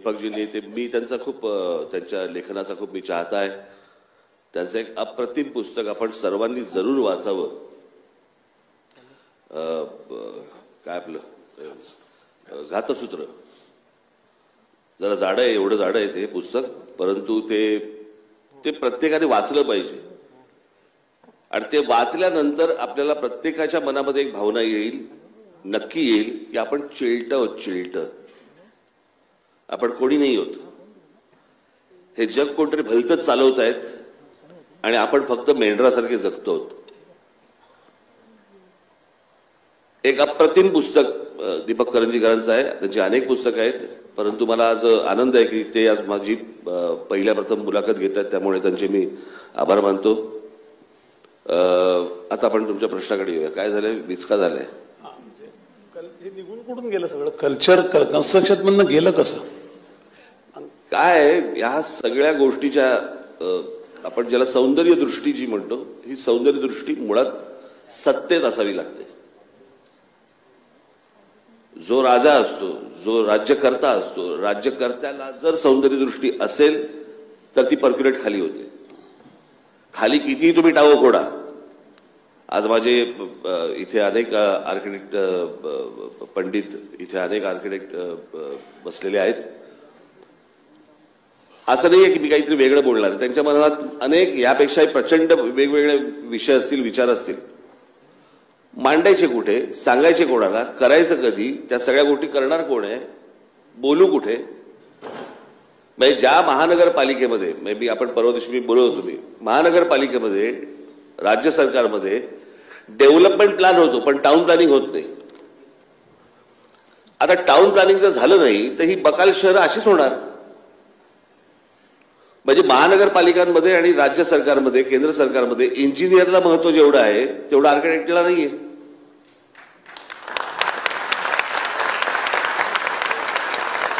दीपकजींनी ते मी त्यांचा खूप त्यांच्या लेखनाचा खूप मी चाहता आहे. त्यांचं एक अप्रतिम पुस्तक आपण सर्वांनी जरूर वाचावं. काय आपलं घातसूत्र. जरा जाडं आहे, एवढं जाडं आहे ते पुस्तक, परंतु ते प्रत्येकाने वाचलं पाहिजे. आणि ते वाचल्यानंतर आपल्याला प्रत्येकाच्या मनामध्ये एक भावना येईल, नक्की येईल, की आपण चिलट आहोत. चिलट आपण कोणी नाही होत. हे जग कोणतरी भलतंच चालवत आहेत आणि आपण फक्त मेंढरासारखे जगतो. एक अप्रतिम पुस्तक दीपक करंजीकरांचं आहे. त्यांची अनेक पुस्तकं आहेत, परंतु मला आज आनंद आहे की ते आज माझी पहिल्या प्रथम मुलाखत घेत आहेत, त्यामुळे त्यांचे मी आभार मानतो. आता आपण तुमच्या प्रश्नाकडे येऊया. काय झालंय, विचका झालाय. हे निघून कुठून गेलं सगळं कल्चर कन्स्ट्रक्शन मधनं गेलं कसं काय? या सगळ्या गोष्टीच्या आपण ज्याला सौंदर्य दृष्टी जी म्हणतो, ही सौंदर्य दृष्टी मुळात सत्तेत असावी लागते. जो राजा असतो, जो राज्यकर्ता असतो, राज्यकर्त्याला जर सौंदर्य दृष्टी असेल तर ती पर्क्युलेट खाली होते. खाली कितीही तुम्ही टावं फोडा. आज माझे इथे अनेक आर्किटेक्ट पंडित, इथे अनेक आर्किटेक्ट बसलेले आहेत. असं नाहीये की मी काहीतरी वेगळं बोलणार. त्यांच्या मनात अनेक यापेक्षाही प्रचंड वेगवेगळे विषय असतील, विचार असतील. मांडायचे कुठे, सांगायचे कोणाला, करायचं कधी, त्या सगळ्या गोष्टी करणार कोण आहे, बोलू कुठे. म्हणजे ज्या महानगरपालिकेमध्ये, मे बी आपण परवा दिवशी मी बोलत होतो, मी महानगरपालिकेमध्ये राज्य सरकारमध्ये डेव्हलपमेंट प्लॅन होतो, पण टाउन प्लॅनिंग होत नाही. आता टाउन प्लॅनिंग जर झालं नाही तर ही बकाल शहरं अशीच होणार. म्हणजे महानगरपालिकांमध्ये आणि राज्य सरकारमध्ये, केंद्र सरकारमध्ये इंजिनियरला महत्व जेवढं आहे तेवढं आर्किटेक्टला नाहीये.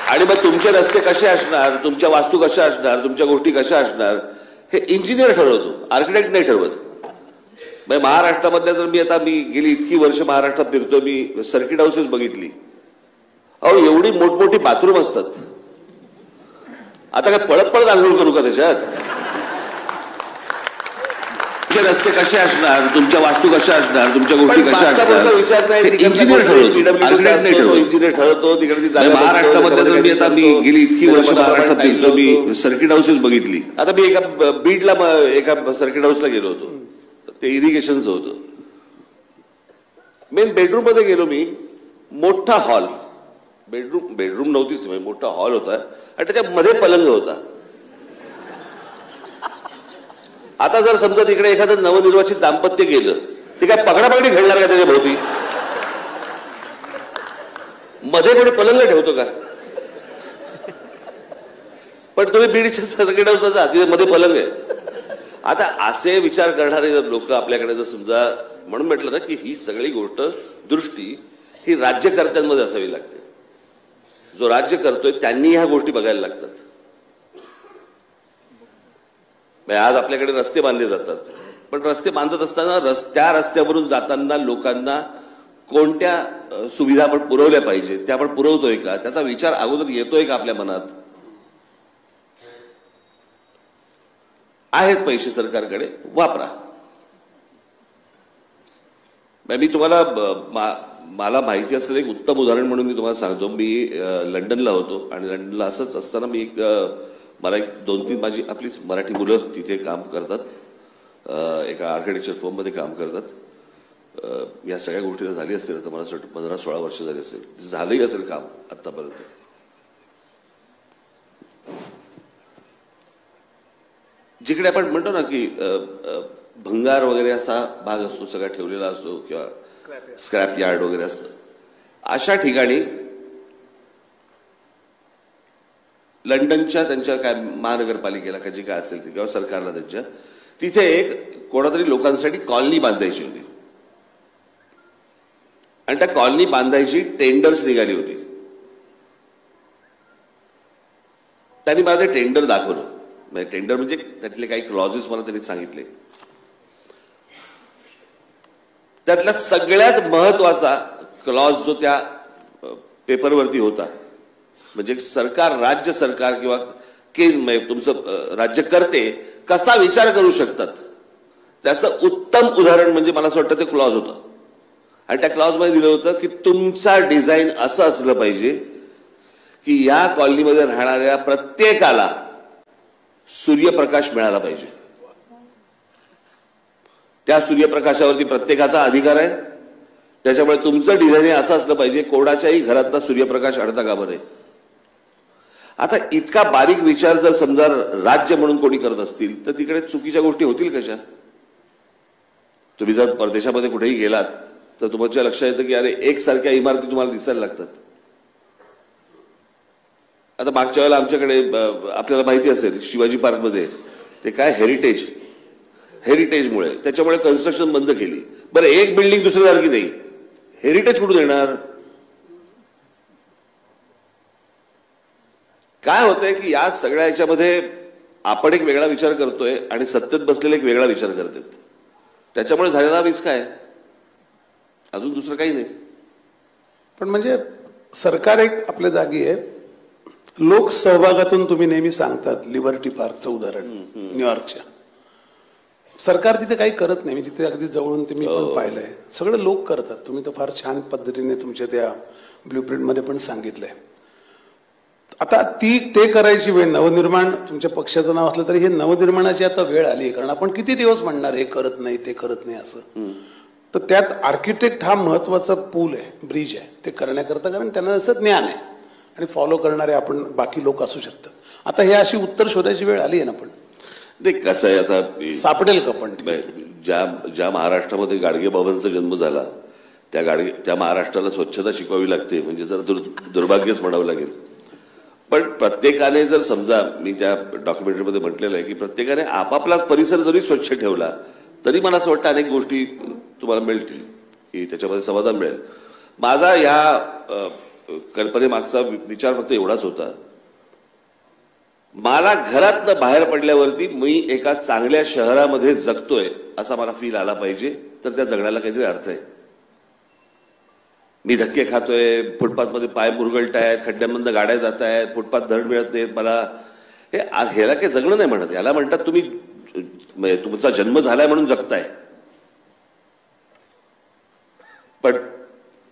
आणि मग तुमचे रस्ते कसे असणार, तुमच्या वास्तू कशा असणार, तुमच्या गोष्टी कशा असणार, हे इंजिनियर ठरवतो, आर्किटेक्ट नाही ठरवत. म्हणजे महाराष्ट्रामधल्या जर मी गेली इतकी वर्ष महाराष्ट्रात फिरतो, मी सर्किट हाऊसेस बघितली. अहो एवढी मोठमोठी बाथरूम असतात. आता काय पळत पळत आंघोळ करू का त्याच्यात? तुमचे रस्ते कसे असणार, तुमच्या वास्तू कशा असणार, तुमच्या गोष्टी कशा असणार, विचार नाही. इंजिनियर ठरवतो, आर्किटेक्ट नाही ठरवतो. इंजिनियर ठरवतो. तिकडे महाराष्ट्रामधल्या जर मी गेली इतकी वर्ष महाराष्ट्रात फिरतो, मी सर्किट हाऊसेस बघितली. आता मी एका बीडला एका सर्किट हाऊसला गेलो होतो. ते इरिगेशनचं होतं. मेन बेडरूम मध्ये गेलो मी. मोठा हॉल, बेडरूम नव्हतीच, मोठा हॉल होता आणि त्याच्यामध्ये पलंग होता. आता जर समजा तिकडे एखादं नवनिर्वाचित दाम्पत्य गेलं, ते काय पकडापकडी खेळणार का त्याच्या भोवती? मध्ये कोणी पलंग ठेवतो का? पण तुम्ही बीडच्या सर्किट हाऊसला जा, तिथे मध्ये पलंग आहे. आता असे विचार करणारे लोक आपल्याकडे जर समजा, म्हणून म्हटलं ना की ही सगळी गोष्ट दृष्टी ही राज्यकर्त्यांमध्ये असावी लागते. जो राज्य करतोय त्यांनी ह्या गोष्टी बघायला लागतात. आज आपल्याकडे रस्ते बांधले जातात, पण रस्ते बांधत असताना त्या रस्त्यावरून जाताना लोकांना कोणत्या सुविधा आपण पुरवल्या पाहिजे, त्या आपण पुरवतोय का, त्याचा विचार अगोदर येतोय का आपल्या मनात? आहेत पैसे सरकारकडे, वापरा. मी तुम्हाला मला माहिती असलेलं एक उत्तम उदाहरण म्हणून मी तुम्हाला सांगतो. मी लंडनला होतो आणि लंडनला असंच असताना मी मला एक 2-3 माझी आपलीच मराठी मुलं तिथे काम करतात, एका आर्किटेक्चर फर्ममध्ये काम करतात. या सगळ्या गोष्टीला झाली असेल तर मला 15-16 वर्ष झाली असेल, झालंही असेल काम आतापर्यंत. जिकडे आपण म्हणतो ना की भंगार वगैरे असा भाग असतो, सगळा ठेवलेला असतो, किंवा स्क्रॅप यार्ड वगैरे असतं, अशा ठिकाणी लंडनच्या त्यांच्या काय महानगरपालिकेला का जी काय असेल ती, किंवा सरकारला त्यांच्या, तिथे एक कोणातरी लोकांसाठी कॉलनी बांधायची होती. आणि त्या कॉलनी बांधायची टेंडर्स निघाली होती. त्यांनी मला ते टेंडर दाखवलं. म्हणजे टेंडर म्हणजे त्यातले काही क्लॉजेस मला त्यांनी सांगितले. त्यातला सगळ्यात महत्वाचा क्लॉज जो त्या पेपरवरती होता म्हणजे सरकार, राज्य सरकार किंवा केंद्र तुमचं राज्यकर्ते कसा विचार करू शकतात त्याचं उत्तम उदाहरण म्हणजे मला असं वाटतं ते क्लॉज होतं. आणि त्या क्लॉज मध्ये दिलं होतं की तुमचा डिझाईन असं असलं पाहिजे की या कॉलनीमध्ये राहणाऱ्या प्रत्येकाला सूर्यप्रकाश मिळाला पाहिजे. त्या सूर्यप्रकाशावरती प्रत्येकाचा अधिकार आहे. त्याच्यामुळे तुमचं डिझाईन असं असलं पाहिजे कोणाच्याही घरातला सूर्यप्रकाश अडता कामा नये. आता इतका बारीक विचार जर समजा राज्य म्हणून कोणी करत असतील तर तिकडे चुकीच्या गोष्टी होतील कशा? तुम्ही जर परदेशामध्ये कुठेही गेलात तर तुमच्या लक्षात येतं की अरे एकसारख्या इमारती तुम्हाला दिसायला लागतात. आता मागच्या वेळेला आमच्याकडे आपल्याला माहिती असेल शिवाजी पार्कमध्ये ते काय हेरिटेजमुळे त्याच्यामुळे कन्स्ट्रक्शन बंद केली. बरं एक बिल्डिंग दुसऱ्यासारखी नाही, हेरिटेज कुठून येणार? काय होतंय की या सगळ्या ह्याच्यामध्ये आपण एक वेगळा विचार करतोय आणि सत्तेत बसलेले एक वेगळा विचार करतात. त्याच्यामुळे झालेला वीज काय, अजून दुसरं काही नाही. पण म्हणजे सरकार एक आपल्या जागी आहे. लोक सहभागातून तुम्ही नेहमी सांगतात लिबर्टी पार्कचं उदाहरण न्यूयॉर्कच्या. सरकार तिथे काही करत नाही. मी तिथे अगदी जवळून ते मी पण पाहिलंय. सगळं लोक करतात. तुम्ही तर फार छान पद्धतीने तुमच्या त्या ब्ल्यूप्रिंट मध्ये पण सांगितलंय. आता ते करायची वेळ, नवनिर्माण तुमच्या पक्षाचं नाव असलं तरी हे नवनिर्माणाची आता वेळ आली. कारण आपण किती दिवस म्हणणार हे करत नाही ते करत नाही असं. तर त्यात आर्किटेक्ट हा महत्वाचा पूल आहे, ब्रिज आहे ते करण्याकरता. कारण त्यांना असं ज्ञान आहे आणि फॉलो करणारे आपण बाकी लोक असू शकतात. आता हे अशी उत्तर शोधायची वेळ आली आहे ना. पण ते कसं आहे आता सापडेल का? पण ज्या महाराष्ट्रामध्ये गाडगेबाबांचा जन्म झाला त्या महाराष्ट्राला स्वच्छता शिकवावी लागते म्हणजे जर दुर्भाग्यच म्हणावं लागेल. पण प्रत्येकाने जर समजा मी त्या डॉक्युमेंटरीमध्ये म्हटलेलं आहे की प्रत्येकाने आपापला परिसर जरी स्वच्छ ठेवला तरी मला असं वाटतं अनेक गोष्टी तुम्हाला मिळतील की त्याच्यामध्ये समाधान मिळेल. माझा या कल्पनेमागचा विचार फक्त एवढाच होता, मला घरातनं बाहेर पडल्यावरती मी एका चांगल्या शहरामध्ये जगतोय असा मला फील आला पाहिजे. तर त्या जगण्याला काहीतरी अर्थ आहे. मी धक्के खातोय, फुटपाथमध्ये पाय मुरगळतायत, खड्ड्यांमधून गाड्या जात आहेत, फुटपाथ धड मिळत नाहीत मला, ह्याला काही जगणं नाही म्हणत. ह्याला म्हणतात तुम्ही तुमचा जन्म झालाय म्हणून जगताय. पण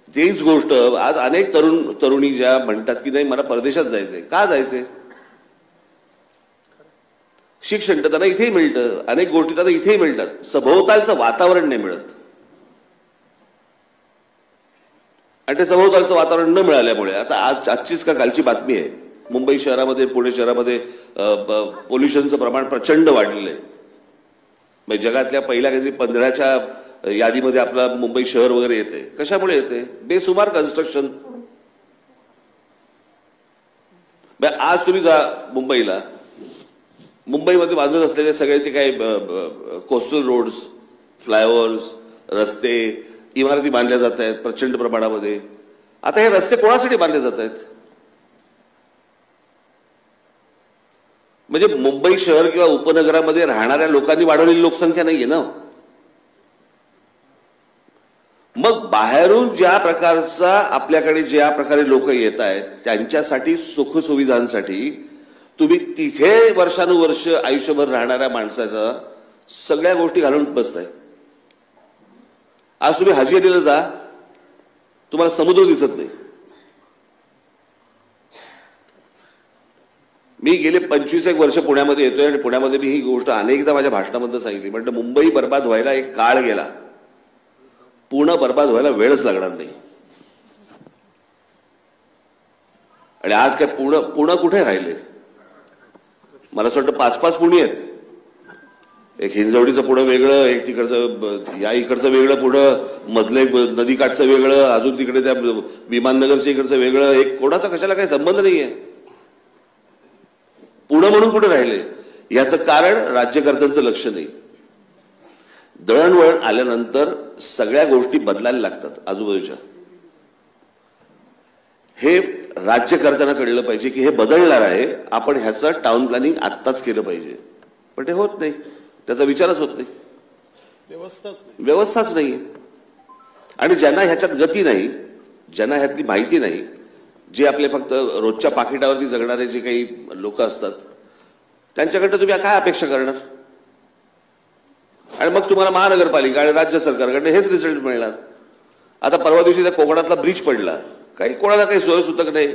तीच गोष्ट आज अनेक तरुणी ज्या म्हणतात की नाही मला परदेशात जायचंय. का जायचंय? शिक्षण तर त्यांना इथेही मिळतं, अनेक गोष्टी त्यांना इथेही मिळतात, सभोवतालचं वातावरण नाही मिळत. आणि ते सभोवतालचं वातावरण न मिळाल्यामुळे आता आजचीच का कालची बातमी आहे, मुंबई शहरामध्ये पुणे शहरामध्ये पोल्युशनचं प्रमाण प्रचंड वाढलेलं आहे. म्हणजे जगातल्या पहिल्या काहीतरी 15च्या यादीमध्ये आपला मुंबई शहर वगैरे येते. कशामुळे येते? बेसुमार कन्स्ट्रक्शन. आज तुम्ही जा मुंबईला, मुंबईमध्ये बांधत असलेले सगळे ते काही कोस्टल रोड्स, फ्लायओव्हर्स, रस्ते, इमारती बांधल्या जात आहेत प्रचंड प्रमाणामध्ये. आता हे रस्ते कोणासाठी बांधले जात आहेत? म्हणजे मुंबई शहर किंवा उपनगरामध्ये राहणाऱ्या लोकांनी वाढवलेली लोकसंख्या नाहीये ना. मग बाहेरून ज्या प्रकारचा आपल्याकडे ज्या प्रकारे लोक येत आहेत त्यांच्यासाठी सुखसुविधांसाठी तुम्ही तिथे वर्षानुवर्ष आयुष्यभर राहणाऱ्या माणसाच्या सगळ्या गोष्टी घालून बसताय. आज तुम्ही हजेरीला जा, तुम्हाला समुद्र दिसत नाही. मी गेले 25 वर्ष पुण्यामध्ये येतोय आणि पुण्यामध्ये मी ही गोष्ट अनेकदा माझ्या भाषणामध्ये सांगितली. म्हटलं मुंबई बर्बाद व्हायला एक काळ गेला, पुणे बर्बाद व्हायला वेळच लागणार नाही. आणि आज काय पुणे कुठे राहिले? मला असं वाटतं 5-5 पुणे आहेत. एक हिंजवडीचं पुढं वेगळं, एक तिकडचं या इकडचं वेगळं पुढं, मधलं एक नदीकाठचं वेगळं, अजून तिकडे त्या विमाननगरच्या इकडचं वेगळं. एक कोणाचा कशाला काही संबंध नाहीये. पुणे म्हणून कुठे राहिले? याचं कारण राज्यकर्त्यांचं लक्ष नाही. दळणवळण आल्यानंतर सगळ्या गोष्टी बदलायला लागतात आजूबाजूच्या. हे राज्यकर्त्यांना कळलं पाहिजे की हे बदलणार आहे, आपण ह्याचं टाउन प्लॅनिंग आत्ताच केलं पाहिजे. पण ते होत नाही, त्याचा विचारच होत नाही, व्यवस्थाच नाही. आणि ज्यांना ह्याच्यात गती नाही, ज्यांना ह्यातली माहिती नाही जे आपले फक्त रोजच्या पाकिटावरती जगणारे जे काही लोक असतात त्यांच्याकडनं तुम्ही काय अपेक्षा करणार? आणि मग तुम्हाला महानगरपालिका आणि राज्य सरकारकडनं हेच रिझल्ट मिळणार. आता परवा दिवशी त्या कोकणातला ब्रिज पडला, काही कोणाला काही सोय सुतक नाही,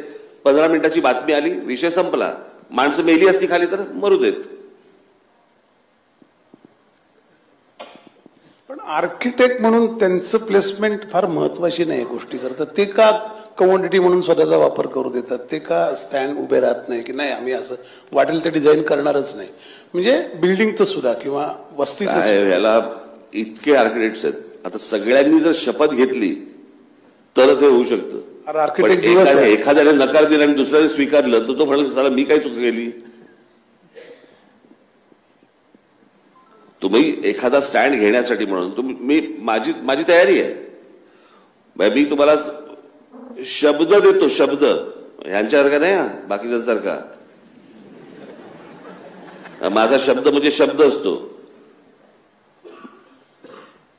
15 मिनिटाची बातमी आली, विषय संपला. माणसं मेली असती खाली तर मरू देत. पण आर्किटेक्ट म्हणून त्यांचं प्लेसमेंट फार महत्वाची नाही गोष्टी करतात. ते का कमोडिटी म्हणून स्वतःचा वापर करू देतात? ते का स्टँड उभे राहत नाही की नाही आम्ही असं वाटेल ते डिझाईन करणारच नाही? म्हणजे बिल्डिंगचं सुद्धा किंवा वस्तीचं. ह्याला इतके आर्किटेक्ट्स आहेत. आता सगळ्यांनी जर शपथ घेतली तरच हे होऊ शकतं. एखाद्याने नकार दिला आणि दुसऱ्याने स्वीकारलं तर तो म्हणाल चला मी काय चूक केली? तुम्ही एखादा स्टँड घेण्यासाठी म्हणून मी माझी तयारी आहे. मी तुम्हाला शब्द देतो, शब्द ह्यांच्यासारखा नाही, बाकीच्यांसारखा. माझा शब्द म्हणजे शब्द असतो.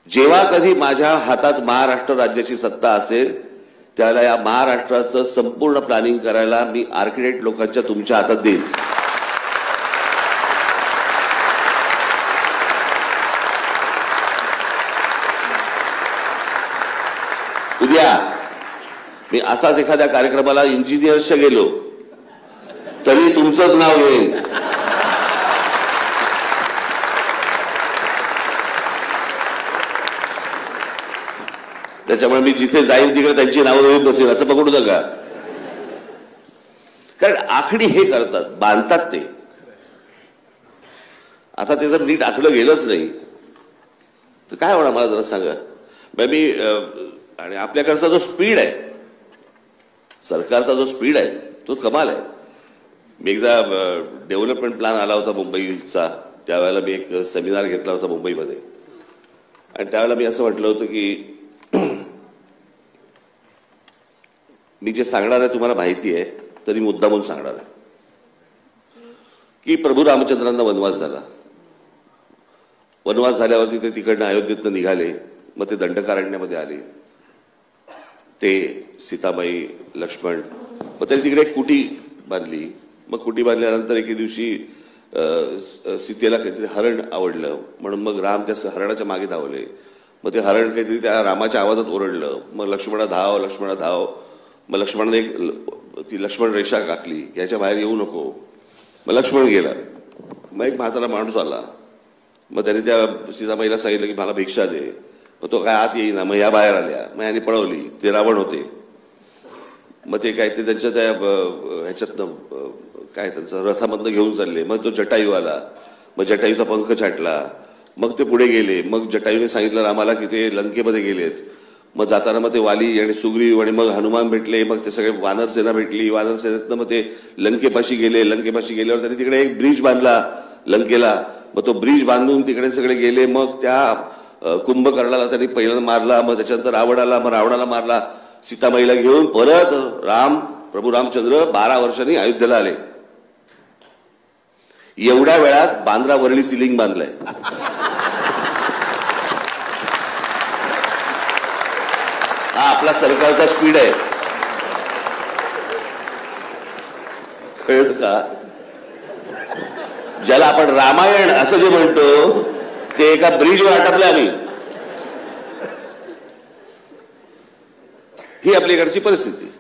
जेव्हा कधी माझ्या हातात महाराष्ट्र राज्याची सत्ता असेल त्याला या महाराष्ट्राचं संपूर्ण प्लॅनिंग करायला मी आर्किटेक्ट लोकांच्या तुमच्या हातात देईन. उद्या मी असाच एखाद्या कार्यक्रमाला इंजिनियर्सच्या गेलो तरी तुमचंच नाव येईल. त्याच्यामुळे मी जिथे जाईल तिकडे त्यांची नावं घेऊन बसेल असं पकडू नका. कारण आखणी हे करतात, बांधतात ते. आता ते जर नीट आखलं गेलंच नाही तर काय होणार मला जरा सांगा. मी आणि आपल्याकडचा जो स्पीड आहे, सरकारचा जो स्पीड आहे तो कमाल आहे. मी एकदा डेव्हलपमेंट प्लॅन आला होता मुंबईचा, त्यावेळेला मी एक सेमिनार घेतला होता मुंबईमध्ये. आणि त्यावेळेला मी असं म्हटलं होतं की मी जे सांगणार आहे तुम्हाला माहिती आहे तरी मुद्दामून सांगणार आहे की प्रभू रामचंद्रांना वनवास झाला. वनवास झाल्यावरती ते तिकडनं अयोध्येतनं निघाले. मग ते दंडकारण्यामध्ये आले. ते सीताबाई, लक्ष्मण, मग त्यांनी तिकडे एक कुटी बांधली. मग कुटी बांधल्यानंतर एके दिवशी सीतेला काहीतरी हरण आवडलं म्हणून मग राम त्या हरणाच्या मागे धावले. मग ते हरण काहीतरी त्या रामाच्या आवाजात ओरडलं. मग लक्ष्मणा धाव, लक्ष्मणा धाव. मग लक्ष्मणाने ती लक्ष्मण रेषा टाकली, याच्या बाहेर येऊ नको. मग लक्ष्मण गेला. मग एक म्हातारा माणूस आला. मग त्याने त्या सीताबाईला सांगितलं की मला भिक्षा दे. मग तो काय आत येईना. मग या बाहेर आल्या. मग यांनी पळवली. ते रावण होते. मग ते काय ते त्यांच्या त्या ह्याच्यातनं काय त्यांचं रथामधनं घेऊन चालले. मग तो जटायू आला. मग जटायूचा पंख छाटला. मग ते पुढे गेले. मग जटायूने सांगितलं रामाला की ते लंकेमध्ये गेलेत. मग जाताना मग ते वाली आणि सुग्रीव आणि मग हनुमान भेटले. मग ते सगळे वानर सेना भेटली. वानर सेनेतनं मग ते लंकेपाशी गेले. लंकेपाशी गेल्यावर त्यांनी तिकडे एक ब्रिज बांधला लंकेला. मग तो ब्रिज बांधून तिकडे सगळे गेले. मग त्या कुंभकर्णाला त्यांनी पहिल्यांदा मारला. मग त्याच्यानंतर रावण आला. मग रावणाला मारला. सीतामाईला घेऊन परत प्रभू रामचंद्र 12 वर्षांनी अयोध्येला आले. एवढ्या वेळात बांद्रा वरळी सिलिंग बांधलंय. हा आपला सरकारचा स्पीड आहे. कळलं का? ज्याला आपण रामायण असं जे म्हणतो ते एका ब्रिजवर आटपलं आम्ही. ही आपल्याकडची परिस्थिती.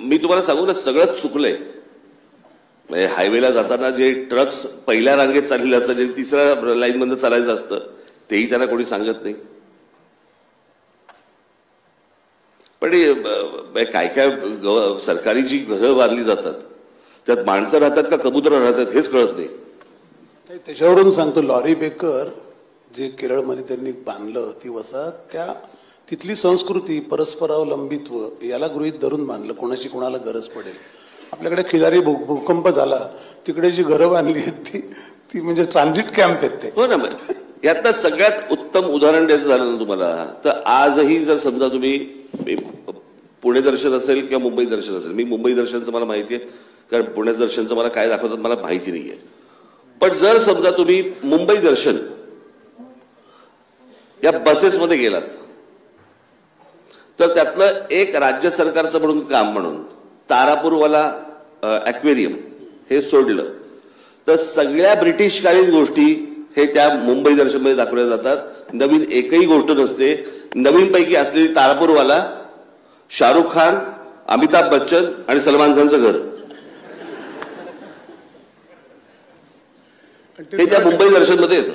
मी तुम्हाला सांगू ना, सगळं चुकलंय. म्हणजे हायवेला जाताना जे ट्रक्स पहिल्या रांगेत चाललेले असतात, जे तिसऱ्या लाईन मधनं चालायचं असतं, तेही त्यांना कोणी सांगत नाही. पण काय काय सरकारी जी घरं बांधली जातात त्यात माणसं राहतात का कबूतर राहतात हेच कळत नाही. त्याच्यावरून सांगतो, लॉरी बेकर जे केरळमध्ये त्यांनी बांधलं ती वसाहत, तिथली संस्कृती, परस्परावलंबित्व याला गृहीत धरून बांधलं. कोणाची कोणाला गरज पडेल. आपल्याकडे खिलारी भूकंप झाला, तिकडे जी घरं बांधली ती म्हणजे ट्रान्झिट कॅम्प आहेत ते. हो ना. यातलं सगळ्यात उत्तम उदाहरण द्यायचं झालं ना तुम्हाला, तर आजही जर समजा तुम्ही पुणे दर्शन असेल किंवा मुंबई दर्शन असेल, मी मुंबई दर्शनचं मला माहिती आहे कारण पुणे दर्शनचं मला काय दाखवतात मला माहिती नाहीये. पण जर समजा तुम्ही मुंबई दर्शन या बसेसमध्ये गेलात तर त्यातलं एक राज्य सरकारचं म्हणून काम म्हणून तारापूरवाला ॲक्वेरियम हे सोडलं तर सगळ्या ब्रिटिशकालीन गोष्टी हे त्या मुंबई दर्शनमध्ये दाखवल्या जातात. नवीन एकही गोष्ट नसते. नवीन पैकी असलेली तारापूरवाला शाहरुख खान, अमिताभ बच्चन आणि सलमान खानचं घर हे त्या मुंबई दर्शनमध्ये येतं.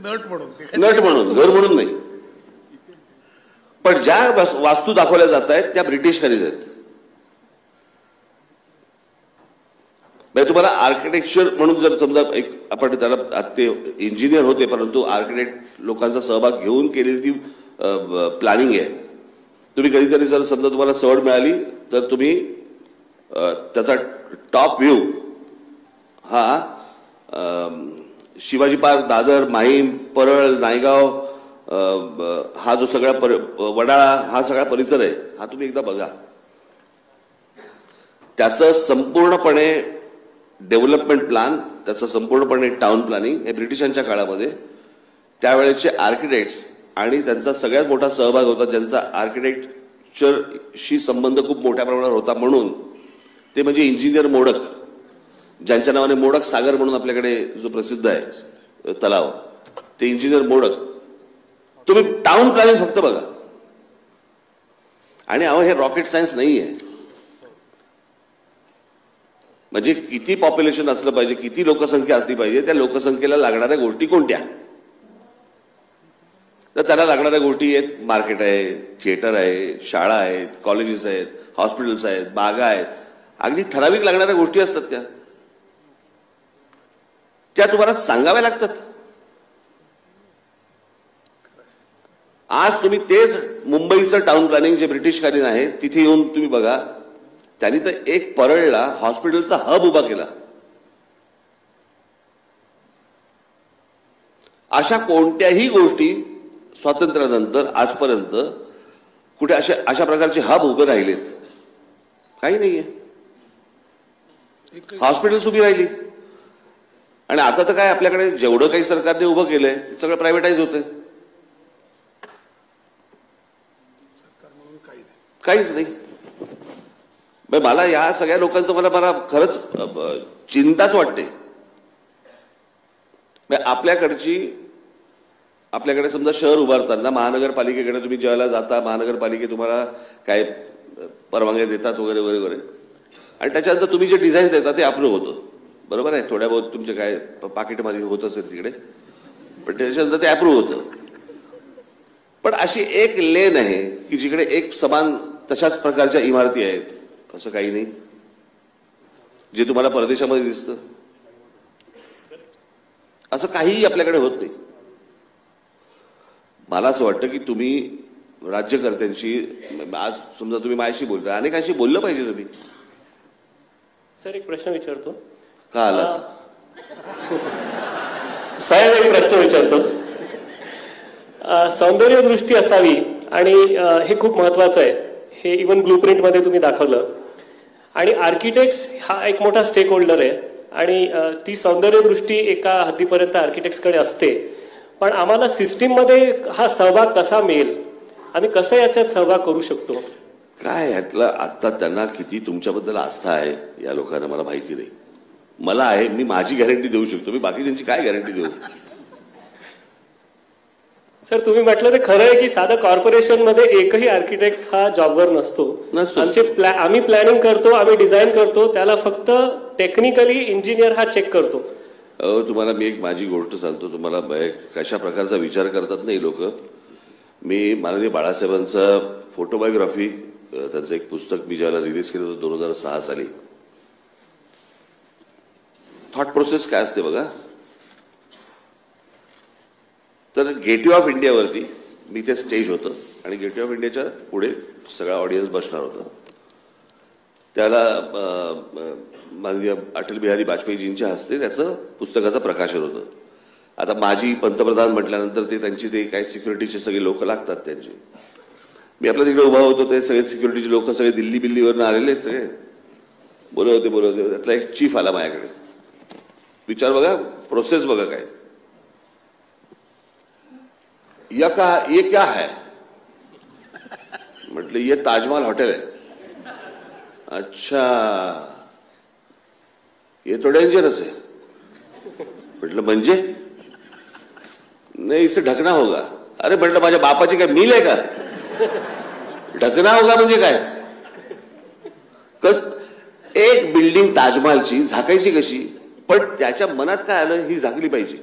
नट म्हणून, घर म्हणून नाही. पण ज्या वास्तू दाखवल्या जात आहेत त्या ब्रिटिशकालीन आहेत. म्हणजे तुम्हाला आर्किटेक्चर म्हणून जर समजा एक आपण त्याला ते इंजिनियर होते परंतु आर्किटेक्ट लोकांचा सहभाग घेऊन केलेली ती प्लॅनिंग आहे. तुम्ही कधीतरी जर समजा तुम्हाला सवड मिळाली तर तुम्ही त्याचा टॉप व्ह्यू हा शिवाजी पार्क, दादर, माहीम, परळ, नायगाव हा जो सगळा वडाळा हा सगळा परिसर आहे हा तुम्ही एकदा बघा. त्याचं संपूर्णपणे डेव्हलपमेंट प्लॅन, त्याचं संपूर्णपणे टाउन प्लॅनिंग हे ब्रिटिशांच्या काळामध्ये त्यावेळेचे आर्किटेक्ट्स आणि त्यांचा सगळ्यात मोठा सहभाग होता ज्यांचा आर्किटेक्चरशी संबंध खूप मोठ्या प्रमाणावर होता. म्हणून ते म्हणजे इंजिनियर मोडक, ज्यांच्या नावाने मोडक सागर म्हणून आपल्याकडे जो प्रसिद्ध आहे तलाव, ते इंजिनियर मोडक. तुम्ही टाउन प्लॅनिंग फक्त बघा. आणि अहो हे रॉकेट सायन्स नाही आहे. म्हणजे किती पॉप्युलेशन असलं पाहिजे, किती लोकसंख्या असली पाहिजे, त्या लोकसंख्येला लागणाऱ्या गोष्टी कोणत्या, तर त्याला लागणाऱ्या गोष्टी आहेत. मार्केट आहे, थिएटर आहे, शाळा आहेत, कॉलेजेस आहेत, हॉस्पिटल्स आहेत, बागा आहेत. अगदी ठराविक लागणाऱ्या गोष्टी असतात त्या तुम्हाला सांगाव्या लागतात. आज तुम्ही तेच मुंबईचं टाउन प्लॅनिंग जे ब्रिटिशकालीन आहे तिथे येऊन तुम्ही बघा. त्यांनी तर एक परळला हॉस्पिटलचा हब उभा केला. अशा कोणत्याही गोष्टी स्वातंत्र्यानंतर आजपर्यंत कुठे अशा प्रकारचे हब उभे राहिलेत? काही नाहीये. हॉस्पिटल्स उभी राहिली. आणि आता तर काय आपल्याकडे जेवढं काही सरकारने उभं केलंय ते सगळं प्रायव्हेटाईज होतंय. काहीच नाही. मला या सगळ्या लोकांचं मला खरंच चिंताच वाटते. आपल्याकडे समजा शहर उभारताना महानगरपालिकेकडे तुम्ही ज्यावेळेला जाता, महानगरपालिके तुम्हाला काय परवानग्या देतात वगैरे वगैरे वगैरे, आणि त्याच्यानंतर तुम्ही जे डिझाईन देता ते अप्रूव्ह होतं. बरोबर आहे. थोड्या बहुत तुमचे काय पाकिटमध्ये होत असेल तिकडे, पण त्याच्यानंतर ते अप्रूव्ह होतं. पण अशी एक लेन आहे की जिकडे एक समान तशाच प्रकारच्या इमारती आहेत. असं काही नाही जे तुम्हाला परदेशामध्ये दिसतं. असं काहीही आपल्याकडे होत नाही. मला असं वाटतं की तुम्ही राज्यकर्त्यांशी, आज समजा तुम्ही माझ्याशी बोलता, अनेकांशी बोललं पाहिजे तुम्ही. सर एक प्रश्न विचारतो. का आलात साहेब? एक प्रश्न विचारतो. सौंदर्य दृष्टी असावी आणि हे खूप महत्वाचं आहे. हे इव्हन ब्लूप्रिंट मध्ये तुम्ही दाखवलं. आणि आर्किटेक्ट्स हा एक मोठा स्टेक होल्डर आहे आणि ती सौंदर्य दृष्टी एका हद्दीपर्यंत आर्किटेक्ट्सकडे असते. पण आम्हाला सिस्टीम मध्ये हा सहभाग कसा मिळेल, आम्ही कसं याच्यात सहभाग करू शकतो? काय यातलं आता त्यांना किती तुमच्याबद्दल आस्था आहे या लोकांना मला माहिती नाही. मला आहे, मी माझी गॅरंटी देऊ शकतो. मी बाकी त्यांची काय गॅरंटी देऊ? सर तुम्ही म्हटलं ते खरं आहे की साधं कॉर्पोरेशन मध्ये एकही आर्किटेक्ट हा जॉबवर नसतो. आम्ही प्लॅनिंग करतो, आम्ही डिझाईन करतो, त्याला फक्त टेक्निकली इंजिनियर हा चेक करतो. तुम्हाला मी एक माझी गोष्ट सांगतो. तुम्हाला कशा प्रकारचा विचार करतात नाही लोक. मी माननीय बाळासाहेबांचा फोटोबायोग्राफी, त्यांचं एक पुस्तक मी ज्याला रिलीज केलं होतं 2006 साली. थॉट प्रोसेस काय असते बघा. तर गेटवे ऑफ इंडियावरती मी ते स्टेज होतं आणि गेटवे ऑफ इंडियाच्या पुढे सगळा ऑडियन्स बसणार होता. त्याला माननीय अटल बिहारी वाजपेयीजींच्या हस्ते त्याचं पुस्तकाचं प्रकाशन होतं. आता माजी पंतप्रधान म्हटल्यानंतर ते त्यांची ते काय सिक्युरिटीचे सगळे लोक लागतात त्यांचे. मी आपल्या तिकडे उभा होतो. ते सगळे सिक्युरिटीचे लोक सगळे दिल्लीवरनं आलेले सगळे बोलत होते. त्यातला एक चीफ आला माझ्याकडे. विचार बघा, प्रोसेस बघा काय. ये क्या है? म्हटलं ये ताजमहल हॉटेल है. अच्छा, ये तो डेंजरस है. म्हटलं म्हणजे? नाही, इसे ढकना होगा. अरे म्हटलं माझ्या बापाची काय मिल आहे का? ढकना होगा म्हणजे काय? एक बिल्डिंग ताजमहलची झाकायची कशी? पण त्याच्या मनात काय आलं ही झाकली पाहिजे.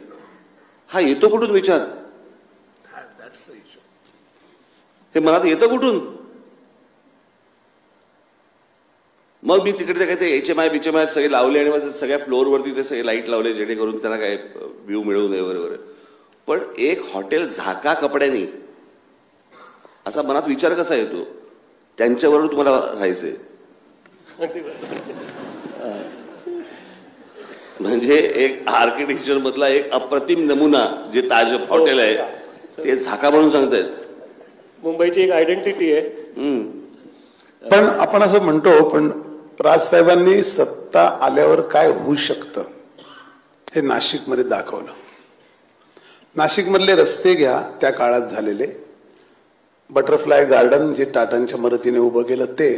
हा येतो कुठून विचार? हे मनात येतं कुठून? मग मी तिकडे काय ते HMI सगळे लावले आणि मग सगळ्या फ्लोअरवरती ते सगळे लाईट लावले जेणेकरून त्यांना काय व्ह्यू मिळू नये वगैरे. पण एक हॉटेल झाका कपड्याने असा मनात विचार कसा येतो? त्यांच्याबरोबर तुम्हाला राहायचंय म्हणजे एक आर्किटेक्चर मधला एक अप्रतिम नमुना जे ताज हॉटेल आहे ते झाका म्हणून सांगतायत. मुंबईची एक आयडेंटिटी आहे. पण आपण असं म्हणतो, पण राजसाहेबांनी सत्ता आल्यावर काय होऊ शकतं हे नाशिकमध्ये दाखवलं. नाशिकमधले रस्ते घ्या, त्या काळात झालेले बटरफ्लाय गार्डन जे टाटांच्या मदतीने उभं केलं ते,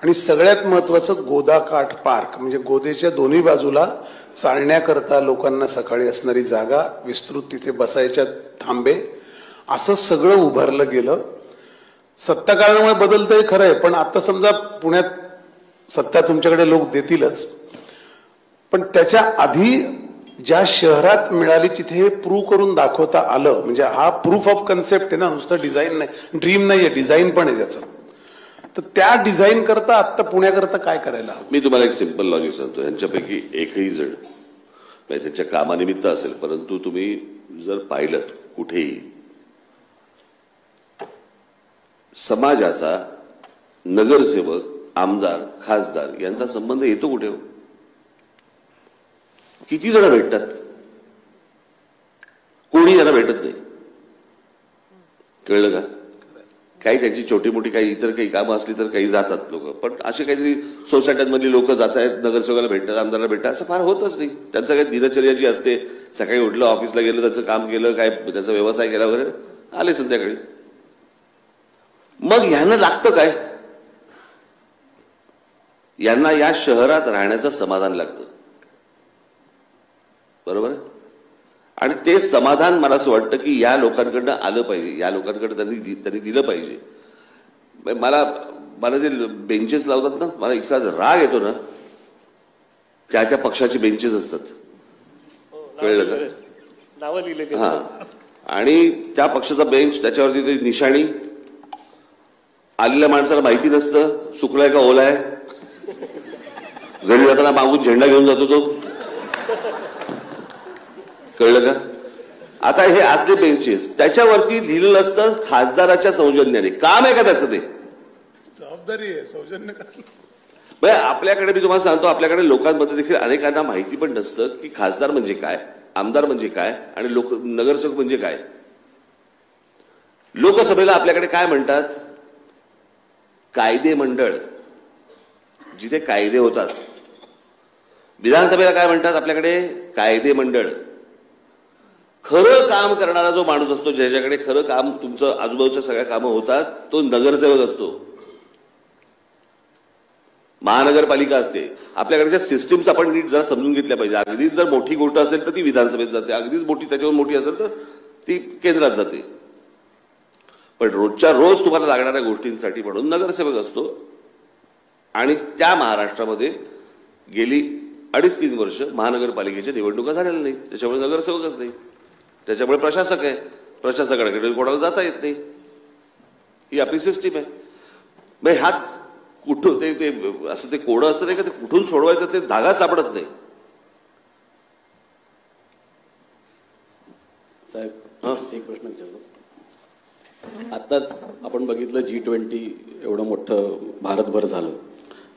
आणि सगळ्यात महत्वाचं गोदाकाठ पार्क म्हणजे गोदेच्या दोन्ही बाजूला चालण्याकरता लोकांना सकाळी असणारी जागा, विस्तृत तिथे बसायच्या थांबे, असं सगळं उभारलं गेलं. सत्ता कारणामुळे बदलतंय खरं आहे, पण आता समजा पुण्यात सत्ता तुमच्याकडे लोक देतीलच, पण त्याच्या आधी ज्या शहरात मिळाली तिथे हे प्रूव्ह करून दाखवता आलं. म्हणजे हा प्रूफ ऑफ कन्सेप्ट आहे ना, नुसतं डिझाईन नाही, ड्रीम नाहीये, डिझाईन पण आहे त्याचं. तर त्या डिझाईन करता आता पुण्याकरता काय करायला? मी तुम्हाला एक सिंपल लॉजिक सांगतो. यांच्यापैकी एकही जण म्हणजे त्यांच्या कामानिमित्त असेल, परंतु तुम्ही जर पाहिलं कुठेही समाजाचा नगरसेवक, आमदार, खासदार यांचा संबंध येतो कुठे? किती जण भेटतात? कोणी यांना भेटत नाही. कळलं का? काही त्यांची छोटी मोठी काही इतर काही कामं असली तर काही जातात लोक, पण असे काहीतरी सोसायट्यांमधली लोक जात आहेत, नगरसेवकाला भेटतात, आमदाराला भेटतात, असं फार होतच नाही. त्यांचं काही दिनचर्या जी असते, सकाळी उठलं, ऑफिसला गेलं, त्याचं काम केलं, काय त्याचा व्यवसाय केला वगैरे, आले संध्याकाळी. मग ह्यांना लागतं काय? यांना या शहरात राहण्याचं समाधान लागतं, बरोबर आहे? आणि ते समाधान मला असं वाटतं की या लोकांकडनं आलं पाहिजे, या लोकांकडे त्यांनी दिलं पाहिजे. मला जे बेंचेस लावतात ना, मला इतका राग येतो ना. त्या पक्षाचे बेंचेस असतात, कळलं का? नावं लिहिलेली. हा, आणि त्या पक्षाचा बेंच, त्याच्यावरती ते निशाणी, आलेल्या माणसाला माहिती नसतं सुकलाय का ओलाय, घरी जाताना मागून झेंडा घेऊन जातो तो, कळलं का? आता हे असले बेंचेस, त्याच्यावरती लिहिलेलं असतं खासदाराच्या सौजन्याने. काम आहे का त्याचं? ते जबाबदारी आहे, सौजन्य कसलं? आपल्याकडे मी तुम्हाला सांगतो, आपल्याकडे लोकांमध्ये देखील अनेकांना माहिती पण नसतं की खासदार म्हणजे काय, आमदार म्हणजे काय, आणि नगरसेवक म्हणजे काय. लोकसभेला आपल्याकडे काय म्हणतात? कायदे मंडळ, जिथे कायदे होतात. विधानसभेला काय म्हणतात आपल्याकडे? कायदे मंडळ. खरं काम करणारा जो माणूस असतो, ज्याच्याकडे खरं काम, तुमचं आजूबाजूच्या सगळ्या कामं होतात, तो नगरसेवक असतो. महानगरपालिका असते. आपल्याकडच्या सिस्टीम्स आपण नीट जरा समजून घेतल्या पाहिजे. अगदीच जर मोठी गोष्ट असेल तर ती विधानसभेत जाते, अगदीच मोठी त्याच्यावर मोठी असेल तर ती केंद्रात जाते. पण रोजच्या रोज तुम्हाला लागणाऱ्या गोष्टींसाठी म्हणून नगरसेवक असतो. आणि त्या महाराष्ट्रामध्ये गेली 2.5-3 वर्ष महानगरपालिकेच्या निवडणुका झालेल्या नाही, त्याच्यामुळे नगरसेवकच नाही. त्याच्यामुळे प्रशासक आहे, प्रशासकाकडे कोणाला जाता येत नाही. ही आपली सिस्टीम आहे. मग हा कुठं ते असं ते कोडं असतं नाही का, ते कुठून सोडवायचं ते धागा सापडत नाही. साहेब, एक प्रश्न विचारतो. आत्ताच आपण बघितलं G20 एवढं मोठं भारतभर झालं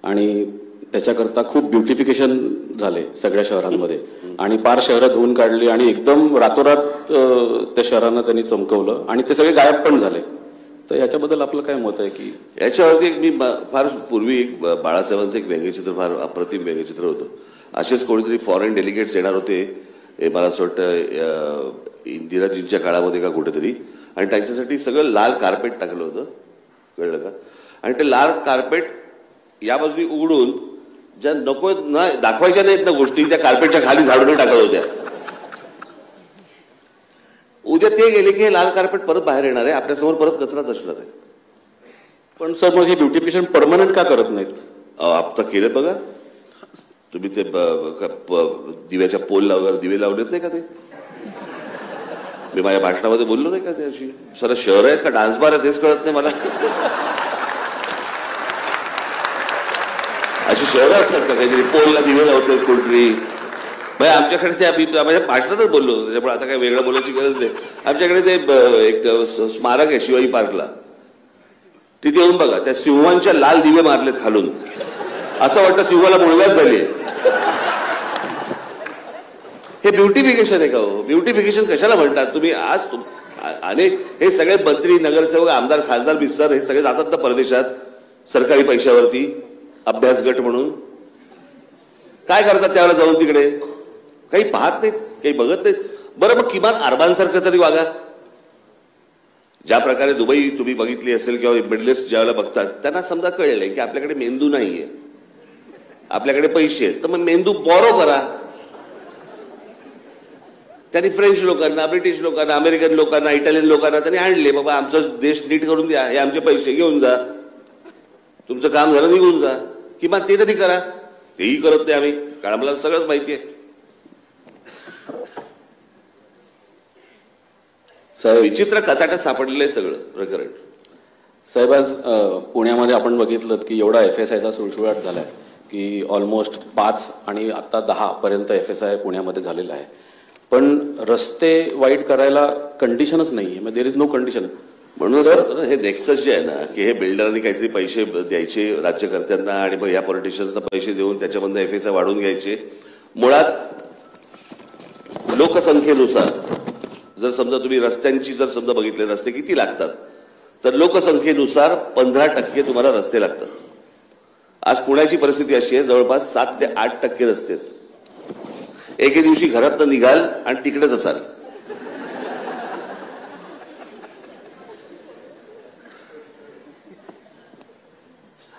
आणि त्याच्याकरता खूप ब्युटिफिकेशन झाले सगळ्या शहरांमध्ये, आणि पार शहरं धुवून काढली आणि एकदम रातोरात त्या शहरांना त्यांनी चमकवलं आणि ते सगळे गायब पण झाले. तर याच्याबद्दल आपलं काय मत आहे? की याच्यावरती मी फार पूर्वी एक बाळासाहेबांचं एक व्यंगचित्र, फार अप्रतिम व्यंगचित्र होतं. असेच कोणीतरी फॉरेन डेलिगेट्स येणार होते, मला असं वाटतं इंदिराजींच्या काळामध्ये का कुठेतरी, आणि त्यांच्यासाठी सगळं लाल कार्पेट टाकलं होतं, कळलं का? आणि ते लाल कार्पेट या बाजूनी उघडून ज्या नको ना दाखवायच्या नाहीत ना गोष्टी त्या कार्पेटच्या खाली झाडून टाकत होत्या. उद्या ते गेले की हे लाल कार्पेट परत बाहेर येणार आहे, आपल्यासमोर परत कचराच असणार आहे. पण सर मग हे ब्युटिफिकेशन परमनंट का करत नाहीत? आता केलं बघा तुम्ही ते दिव्याच्या पोलला वगैरे दिवे लावलेत नाही का? ते मी माझ्या भाषणामध्ये बोललो नाही का? ते अशी सर शहर आहेत का डान्स बार आहे तेच कळत नाही मला. अशी शहरं असतात का काहीतरी पोलला दिवे लावतात कोणतरी? भाई आमच्याकडे ते माझ्या भाषणातच बोललो होतो, त्याच्यामुळे आता काही वेगळं बोलायची गरज नाही. आमच्याकडे ते एक स्मारक आहे शिवाजी पार्कला, तिथे येऊन बघा त्या सिंहांच्या लाल दिवे मारलेत खालून. असं वाटतं सिंहाला मुलगाच झाली. हे ब्युटिफिकेशन आहे का हो? ब्युटिफिकेशन कशाला म्हणतात तुम्ही? आज अनेक हे सगळे मंत्री नगरसेवक आमदार खासदार बिस्तर हे सगळे जातात ना परदेशात सरकारी पैशावरती अभ्यास गट म्हणून. काय करतात त्यावेळेला जाऊन तिकडे? काही पाहत नाहीत, काही बघत नाहीत. बरं मग किमान अरबांसारखं तरी वागा. ज्या प्रकारे दुबई तुम्ही बघितली असेल किंवा मिडल ईस्ट ज्यावेळेला बघतात त्यांना समजा कळलंय की आपल्याकडे मेंदू नाहीये, आपल्याकडे पैसे आहेत, तर मग मेंदू बॉरो करा. त्यांनी फ्रेंच लोकांना, ब्रिटिश लोकांना, अमेरिकन लोकांना, इटालियन लोकांना त्यांनी आणले. बाबा आमचा देश नीट करून द्या, हे आमचे पैसे घेऊन जा, तुमचं काम झालं निघून जा. किंवा ते तरी करा. तेही करत नाही आम्ही, कारण आम्हाला सगळंच माहिती आहे. विचित्र कचाट्यात सापडलेलं आहे सगळं प्रकरण. साहेब आज पुण्यामध्ये आपण बघितलं की एवढा FSIचा सुळसुळाट झालाय की ऑलमोस्ट 5 आणि आता 10 पर्यंत FSI पुण्यामध्ये झालेला आहे. पण रस्ते वाईट करायला कंडिशनच नाहीये, म्हणजे देर इज नो कंडिशन. म्हणून हे नेक्सस जे आहे ना की हे बिल्डरांनी काहीतरी पैसे द्यायचे राज्यकर्त्यांना आणि मग या पॉलिटिशियन्सना पैसे देऊन त्याच्यामधून FSI वाढवून घ्यायचे. मुळात लोकसंख्येनुसार जर समजा तुम्ही रस्त्यांची जर समजा बघितले रस्ते किती लागतात तर लोकसंख्येनुसार 15% तुम्हाला रस्ते लागतात. आज पुण्याची परिस्थिती अशी आहे जवळपास 7 ते 8% रस्ते आहेत. एके दिवशी घरातनं निघाल आणि तिकडेच असाल.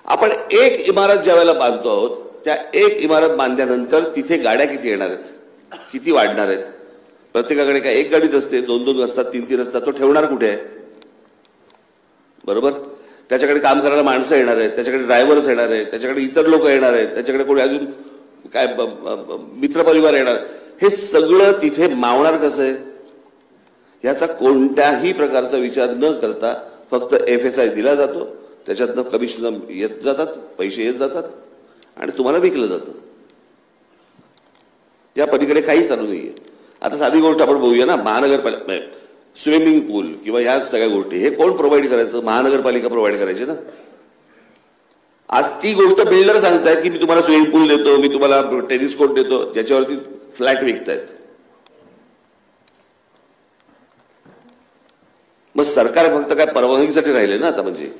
आपण एक इमारत ज्या वेळेला बांधतो आहोत त्या एक इमारत बांधल्यानंतर तिथे गाड्या किती येणार आहेत, किती वाढणार आहेत? प्रत्येकाकडे काय एक गाडीच असते, 2-2 असतात, 3-3 असतात. तो ठेवणार कुठे आहे? बरोबर. त्याच्याकडे काम करायला माणसं येणार आहेत, त्याच्याकडे ड्रायव्हर्स येणार आहेत, त्याच्याकडे इतर लोक येणार आहेत, त्याच्याकडे कोणी अजून काय मित्रपरिवार येणार. हे सगळं तिथे मावणार कसं आहे याचा कोणत्याही प्रकारचा विचार न करता फक्त FSI दिला जातो, त्याच्यातनं कमिशन येत जातात, पैसे येत जातात आणि तुम्हाला विकलं जातं. त्या पलीकडे काही चालू नाहीये. आता साधी गोष्ट आपण बघूया ना, महानगरपालिका स्विमिंग पूल किंवा ह्या सगळ्या गोष्टी हे कोण प्रोव्हाइड करायचं? महानगरपालिका प्रोव्हाइड करायची ना. आज ती गोष्ट बिल्डर सांगतायत की मी तुम्हाला स्विमिंग पूल देतो, मी तुम्हाला टेनिस कोर्ट देतो, ज्याच्यावरती फ्लॅट विकतायत. मग सरकार फक्त काय परवानगीसाठी राहिले ना आता म्हणजे.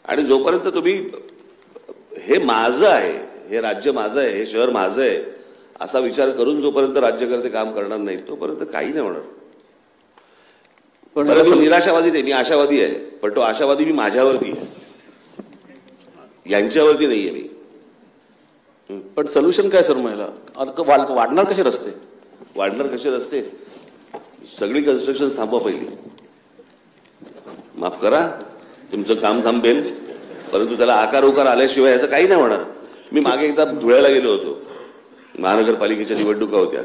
आणि जोपर्यंत तुम्ही हे माझं आहे, हे राज्य माझं आहे, हे शहर माझं आहे असा विचार करून जोपर्यंत राज्यकर्ते काम करणार नाहीत तोपर्यंत काही नाही होणार. पण मी निराशावादी नाही, मी आशावादी आहे. पण तो आशावादी मी माझ्यावरती आहे, यांच्यावरती नाहीये मी. पण सोल्युशन काय सर? महिला वाढणार कसे रस्ते? वाढणार कसे रस्ते? सगळी कन्स्ट्रक्शन थांबवा पहिली. माफ करा, तुमचं काम थांबेल परंतु त्याला आकार उकार आल्याशिवाय याचं काही नाही होणार. मी मागे एकदा धुळ्याला गेलो होतो, महानगरपालिकेच्या निवडणुका होत्या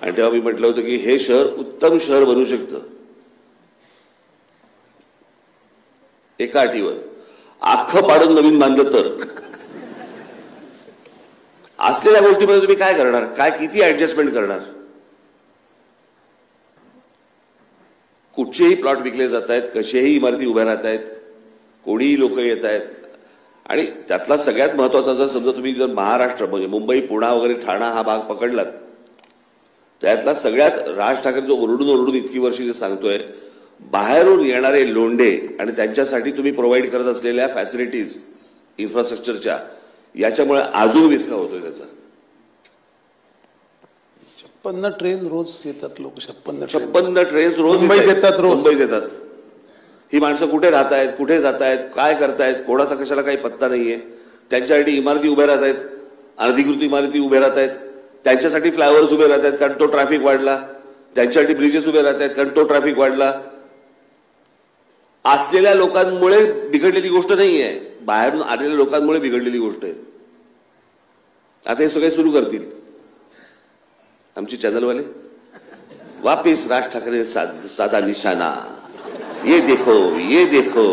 आणि तेव्हा मी म्हटलं होतं की हे शहर उत्तम शहर बनू शकतं एका अटीवर, आखं पाडून नवीन बांधलं तर. असलेल्या गोष्टीमध्ये तुम्ही काय करणार? काय किती ऍडजस्टमेंट करणार? कुठचेही प्लॉट विकले जात आहेत, कशाही इमारती उभ्या राहत आहेत, कोणीही लोक येत आहेत. आणि त्यातला सगळ्यात महत्वाचा जर समजा तुम्ही जर महाराष्ट्र म्हणजे मुंबई पुणा वगैरे ठाणा हा भाग पकडलात त्यातला सगळ्यात राज ठाकरे जो ओरडून ओरडून इतकी वर्षी जे सांगतोय बाहेरून येणारे लोंढे आणि त्यांच्यासाठी तुम्ही प्रोव्हाइड करत असलेल्या फॅसिलिटीज इन्फ्रास्ट्रक्चरच्या याच्यामुळे अजून विस्का होतोय त्याचा. 56 ट्रेन रोज येतात लोक. 56 ट्रेन्स रोज मुंबईत येतात रोज. मुंबईत येतात. ही माणसं कुठे राहत आहेत, कुठे जात आहेत, काय करतायत, कोणाचा कशाला काही पत्ता नाहीये. त्यांच्यासाठी इमारती उभ्या राहत आहेत, अनधिकृत इमारती उभ्या राहत आहेत, त्यांच्यासाठी फ्लायओव्हर्स उभे राहत आहेत कारण तो ट्रॅफिक वाढला, त्यांच्यासाठी ब्रिजेस उभे राहत आहेत कारण तो ट्रॅफिक वाढला. असलेल्या लोकांमुळे बिघडलेली गोष्ट नाही आहे, बाहेरून आलेल्या लोकांमुळे बिघडलेली गोष्ट आहे. आता हे सगळे सुरू करतील आमचे चॅनलवाले. वापिस राज ठाकरे साधा निशाणा, ये देखो ये देखो.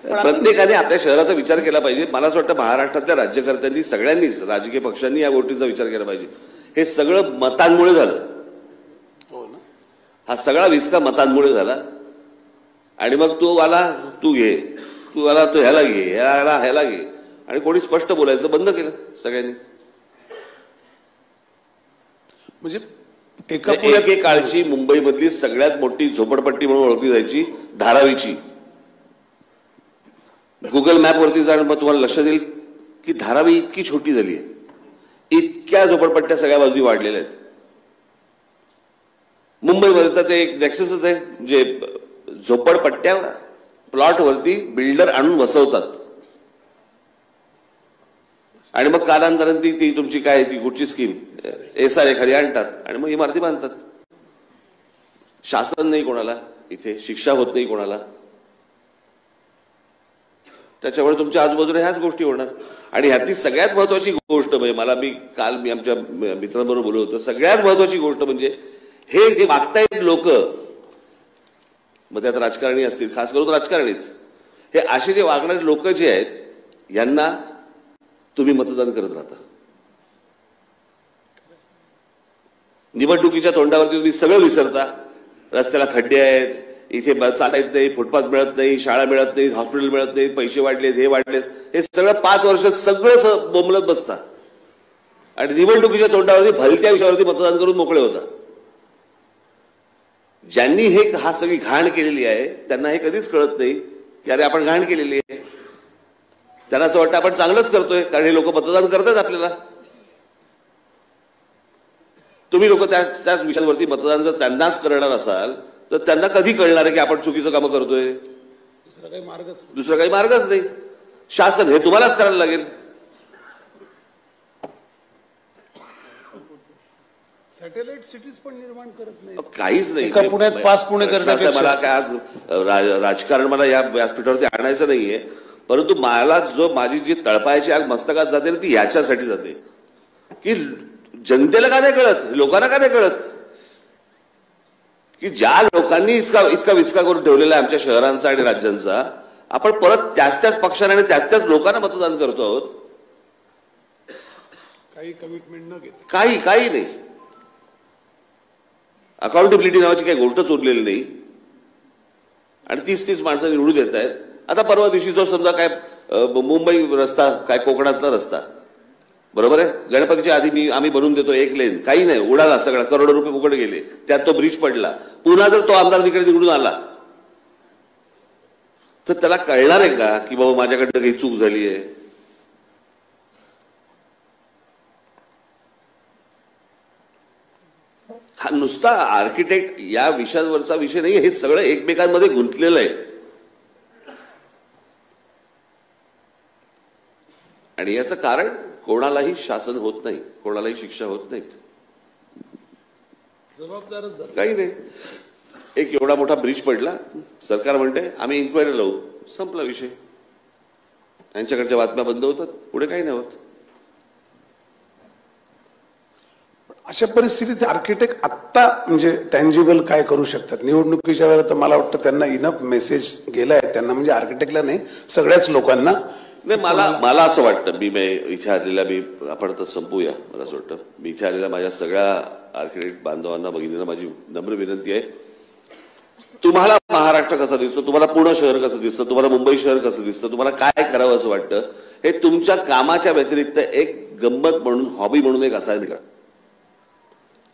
प्रत्येकाने आपल्या शहराचा विचार केला पाहिजे. मला असं वाटतं महाराष्ट्रातल्या राज्यकर्त्यांनी, सगळ्यांनीच, राजकीय पक्षांनी या गोष्टीचा विचार केला पाहिजे. हे सगळं मतांमुळे झालं. हा सगळा विचका मतांमुळे झाला. आणि मग तू आला तू घे, तू आला तू ह्याला घे, ह्याला घे, आणि कोणी स्पष्ट बोलायचं बंद केलं सगळ्यांनी. म्हणजे एके काळची मुंबईमधली सगळ्यात मोठी झोपडपट्टी म्हणून ओळखली जायची धारावीची. गुगल मॅपवरती जाणं मग तुम्हाला लक्षात येईल की धारावी इतकी छोटी झाली आहे. इतक्या झोपडपट्ट्या सगळ्या बाजूनी वाढलेल्या आहेत. मुंबईमध्ये तर ते एक नेक्ससच आहे जे झोपडपट्ट्या प्लॉटवरती बिल्डर आणून बसवतात आणि मग कालांतराने ती तुमची काय ती कुठची स्कीम SRA खाली आणतात आणि मग इमारती बांधतात. शासन नाही कोणाला, इथे शिक्षा होत नाही कोणाला. त्याच्यामुळे तुमच्या आजूबाजूला ह्याच गोष्टी होणार. आणि ह्यातली सगळ्यात महत्वाची गोष्ट म्हणजे काल मी आमच्या मित्रांबरोबर बोलत होतो, सगळ्यात महत्वाची गोष्ट म्हणजे हे जे वागतायत लोक, मग त्यात राजकारणी असतील, खास करून राजकारणीच, हे असे जे वागणारे लोक जे आहेत यांना तुम्ही मतदान करत राहता. निवडणुकीच्या तोंडावरती तुम्ही सगळं विसरता. रस्त्याला खड्डे आहेत, इथे चालता येत नाही, फुटपाथ मिळत नाही, शाळा मिळत नाही, हॉस्पिटल मिळत नाही, पैसे वाढलेत, हे वाढलेत, हे सगळं 5 वर्ष सगळं बोंबलत बसता आणि निवडणुकीच्या तोंडावरती भलत्या विषयावरती मतदान करून मोकळे होता. ज्यांनी हा सगळी घाण केलेली आहे त्यांना हे कधीच कळत नाही की अरे आपण घाण केलेली आहे. त्यांना असं वाटतं आपण चांगलंच करतोय कारण हे लोक मतदान करतात आपल्याला. तुम्ही लोक त्याच विषयांवरती मतदान जर त्यांनाच करणार असाल तर त्यांना कधी कळणार आहे की आपण चुकीचं कामं करतोय. दुसरा काही मार्गच नाही. शासन हे तुम्हालाच करायला लागेल. सॅटेलाइट सिटीज पण निर्माण करत नाही, काहीच नाही. पुण्यात 5 पुणे करण्यापेक्षा मला काय आज राजकारण मला या व्यासपीठावरती आणायचं नाहीये, परंतु मला माझी जी तळपायाची आग मस्तकात जाते ती ह्याच्यासाठी जाते की जनतेला का नाही कळत, लोकांना का नाही कळत की ज्या लोकांनी इतका विचका करून ठेवलेला आहे आमच्या शहरांचा आणि राज्यांचा, आपण परत त्याच पक्षांना आणि त्याच लोकांना मतदान करतो आहोत. काही कमिटमेंट न घेता काही नाही. अकाउंटेबिलिटी नावाची काही गोष्टच उरलेली नाही आणि 30 माणसं निवडून देत आहेत. आता परवा दिवशी जो समजा काय मुंबई रस्ता, काय कोकणातला रस्ता, बरोबर आहे, गणपतीच्या आधी आम्ही बनवून देतो 1 लेन, काही नाही, उडाला सगळा, करोडो रुपये उघड गेले, त्यात तो ब्रिज पडला. पुन्हा जर तो आमदार तिकडे निवडून आला तर त्याला कळणार आहे का की बाबा माझ्याकडनं काही चूक झाली आहे. हा नुसता आर्किटेक्ट या विषयावरचा विषय नाही, हे सगळं एकमेकांमध्ये गुंतलेलं आहे. आणि याचं कारण कोणालाही शासन होत नाही, कोणालाही शिक्षा होत नाहीत, जबाबदारच काही नाही. एक एवढा मोठा ब्रिज पडला, सरकार म्हणते आम्ही इन्क्वायरी लावू, संपला विषय. यांच्याकडच्या बातम्या बंद होतात, पुढे काही नाही होत. अशा परिस्थितीत आर्किटेक्ट आत्ता म्हणजे टँजिबल काय करू शकतात? निवडणुकीच्या वेळेला तर मला वाटतं त्यांना इनफ मेसेज गेलाय त्यांना, म्हणजे आर्किटेक्टला नाही सगळ्याच लोकांना. नाही, मला असं वाटतं, मी इथे आलेल्या आपण तर संपूया. मला असं वाटतं मी इथे आलेल्या माझ्या सगळ्या आर्किटेक्ट बांधवांना, भगिनींना माझी नम्र विनंती आहे, तुम्हाला महाराष्ट्र कसा दिसतो, तुम्हाला पुणे शहर कसं दिसतं, तुम्हाला मुंबई शहर कसं दिसतं, तुम्हाला काय करावं असं वाटतं, हे तुमच्या कामाच्या व्यतिरिक्त एक गंमत म्हणून, हॉबी म्हणून एक असाइनमेंट करा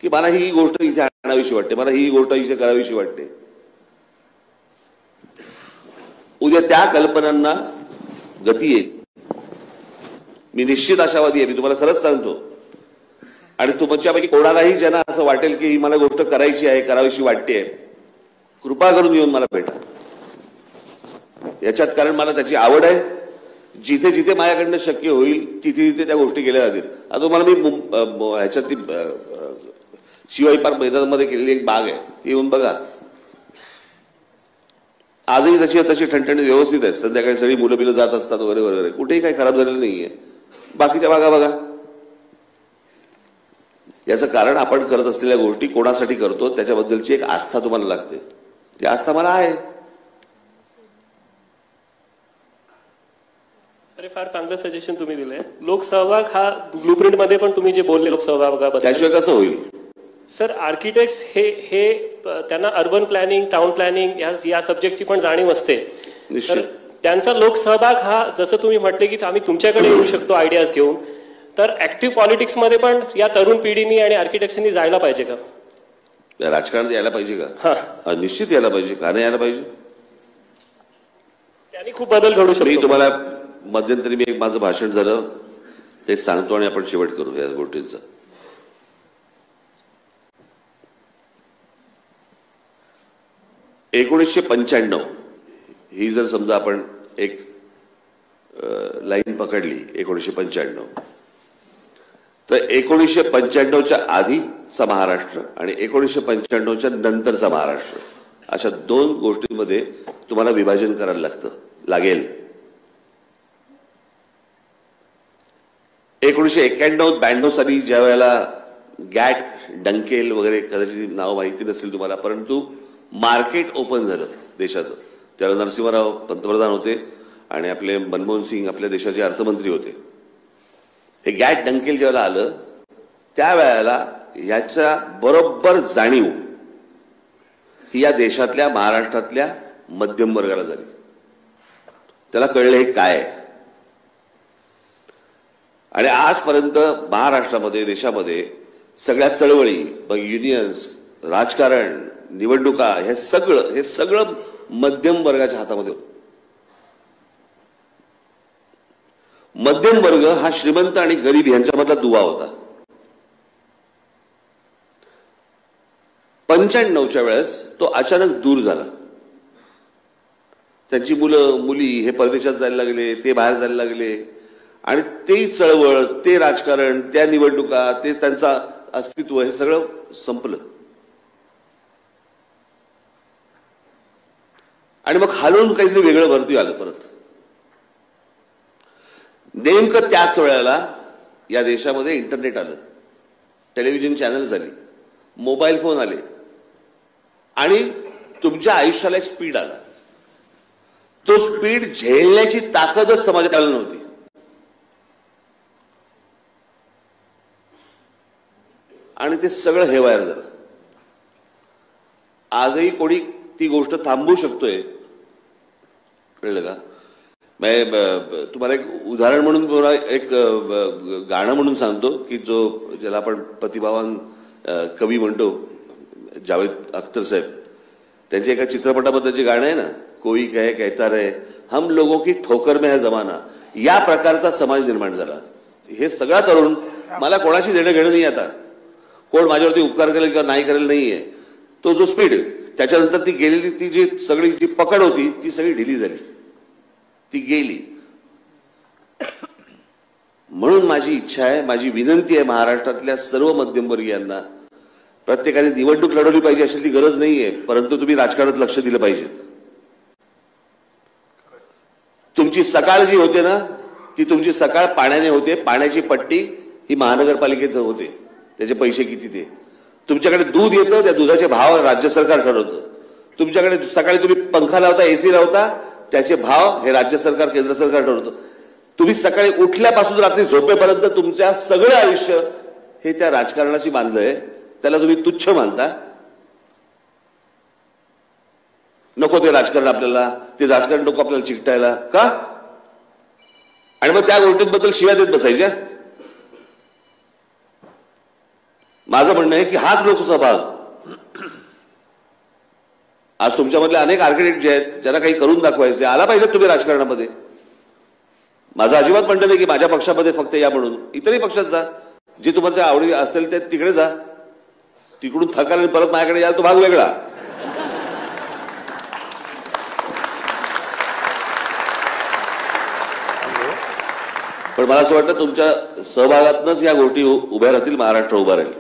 की मला ही गोष्ट इथे आणावीशी वाटते, मला ही गोष्ट इथे करावीशी वाटते. उद्या त्या कल्पनांना गती येईल. मी निश्चित आशावादी आहे. मी तुम्हाला खरंच सांगतो, आणि तुमच्यापैकी कोणालाही ज्यांना असं वाटेल की ही मला गोष्ट करायची आहे, करावीशी वाटते, कृपा करून येऊन मला भेटा याच्यात, कारण मला त्याची आवड आहे. जिथे जिथे माझ्याकडनं शक्य होईल तिथे तिथे त्या गोष्टी केल्या जातील. आता तुम्हाला मी ह्याच्यात ती शिवाई पार्क मैदानामध्ये केलेली एक बाग आहे, ती येऊन बघा. आजही तशी ठणठणीत व्यवस्थित आहे. संध्याकाळी सगळी मुलं बिलं जात असतात वगैरे वगैरे, कुठेही काही खराब झालेलं नाहीये. बाकीच्या बागा बघा. याचं कारण आपण करत असलेल्या गोष्टी कोणासाठी करतो त्याच्याबद्दलची एक आस्था तुम्हाला लागते. ती आस्था मला आहे. अरे फार चांगलं सजेशन तुम्ही दिलंय. लोकसहभाग हा ब्लूप्रिंट मध्ये पण तुम्ही जे बोलले लोकसहभागाबद्दल, त्याशिवाय कसं होईल सर? आर्किटेक्ट्स हे त्यांना अर्बन प्लॅनिंग, टाउन प्लॅनिंग या सब्जेक्टची पण जाणीव असते. तर त्यांचा लोकसहभाग हा, जसं तुम्ही म्हटले की आम्ही तुमच्याकडे येऊ शकतो आयडियाज घेऊन, तर ऍक्टिव्ह पॉलिटिक्समध्ये पण या तरुण पिढीनी आणि आर्किटेक्ट्सनी जायला पाहिजे का? राजकारणात यायला पाहिजे का? निश्चित यायला पाहिजे. का नाही यायला पाहिजे? त्यांनी खूप बदल घडू शकतो. मी तुम्हाला मध्यंतरी मी एक माझं भाषण झालं ते सांगतो आणि आपण शेवट करू या गोष्टींचा. $1995 ही जर समजा आपण एक लाईन पकडली 1995, तर 1995च्या आधीचा महाराष्ट्र आणि 1995च्या नंतरचा महाराष्ट्र अशा दोन गोष्टींमध्ये तुम्हाला विभाजन करायला लागेल. 1991-92 साली ज्या वेळेला गॅट, डंकेल वगैरे कदाचित नाव माहिती नसेल तुम्हाला, परंतु मार्केट ओपन झालं देशाचं. त्यावेळेला नरसिंहराव पंतप्रधान होते आणि आपले मनमोहन सिंग आपल्या देशाचे अर्थमंत्री होते. हे गॅट डंकेल ज्यावेळेला आलं त्यावेळेला याच्या बरोबर जाणीव ही या देशातल्या, महाराष्ट्रातल्या मध्यम वर्गाला झाली. त्याला कळलं हे काय आहे. आणि आजपर्यंत महाराष्ट्रामध्ये, देशामध्ये सगळ्या चळवळी, युनियन्स, राजकारण, निवडणुका, हे सगळं मध्यम वर्गाच्या हातामध्ये होतं. मध्यम वर्ग हा श्रीमंत आणि गरीब यांच्यामधला दुवा होता. 95च्या वेळेस तो अचानक दूर झाला. त्यांची मुलं मुली हे परदेशात जायला लागले, ते बाहेर जायला लागले आणि ते चळवळ, ते राजकारण, त्या निवडणुका, ते त्यांचा अस्तित्व हे सगळं संपलं. आणि मग खालून काहीतरी वेगळं वरती आलं परत. नेमकं त्याच वेळेला या देशामध्ये इंटरनेट आलं, टेलिव्हिजन चॅनल्स आली, मोबाईल फोन आले आणि तुमच्या आयुष्याला एक स्पीड आला. तो स्पीड झेलण्याची ताकदच समाजात आली नव्हती. आणि ते सगळं हेवायर झालं. आजही कोणी ती गोष्ट थांबवू शकतोय, कळलं का? तुम्हाला एक उदाहरण म्हणून एक गाणं म्हणून सांगतो की ज्याला आपण प्रतिभावान कवी म्हणतो, जावेद अख्तर साहेब, त्यांच्या एका चित्रपटाबद्दलचे गाणं आहे ना, कोई कहे कहता रहे हम लोगों की ठोकर में है जमाना. या प्रकारचा समाज निर्माण झाला. हे सगळा तरुण, मला कोणाशी देणं घेणं नाही, आता कोण माझ्यावरती उपकार करेल किंवा नाही करेल नाहीये. तो जो स्पीड, त्याच्यानंतर ती गेलेली ती जी सगळी जी पकड होती ती सगळी ढिली झाली, ती गेली. म्हणून माझी इच्छा आहे, माझी विनंती आहे महाराष्ट्रातल्या सर्व मध्यमवर्गीयांना, प्रत्येकाने निवडणूक लढवली पाहिजे अशी ती गरज नाहीये, परंतु तुम्ही राजकारणात लक्ष दिलं पाहिजे. तुमची सकाळ जी होते ना, ती तुमची सकाळ पाण्याने होते. पाण्याची पट्टी ही महानगरपालिकेत होते, त्याचे पैसे किती ते. तुमच्याकडे दूध येतं, त्या दुधाचे भाव राज्य सरकार ठरवतं. तुमच्याकडे सकाळी तुम्ही पंखा लावता, एसी लावता, त्याचे भाव हे राज्य सरकार, केंद्र सरकार ठरवतं. तुम्ही सकाळी उठल्यापासून रात्री झोपेपर्यंत तुमच्या सगळं आयुष्य हे त्या राजकारणाशी बांधलंय. त्याला तुम्ही तुच्छ मानता. नको ते राजकारण आपल्याला, ते राजकारण नको आपल्याला चिकटायला का? आणि मग त्या गोष्टींबद्दल शिव्या देत बसायच्या. माझं म्हणणं आहे की हाच लोकसहभाग. आज तुमच्यामधले अनेक आर्किटेक्ट जे आहेत, ज्यांना काही करून दाखवायचे, आला पाहिजे तुम्ही राजकारणामध्ये. माझं अजिबात म्हणणं नाही की माझ्या पक्षामध्ये फक्त या म्हणून, इतरही पक्षात जा. जे तुमच्या आवडी असेल ते तिकडे जा, तिकडून थकाल आणि परत माझ्याकडे याल तो भाग वेगळा. पण मला असं वाटतं तुमच्या सहभागातनंच या गोष्टी उभ्या राहतील, महाराष्ट्र उभा राहील.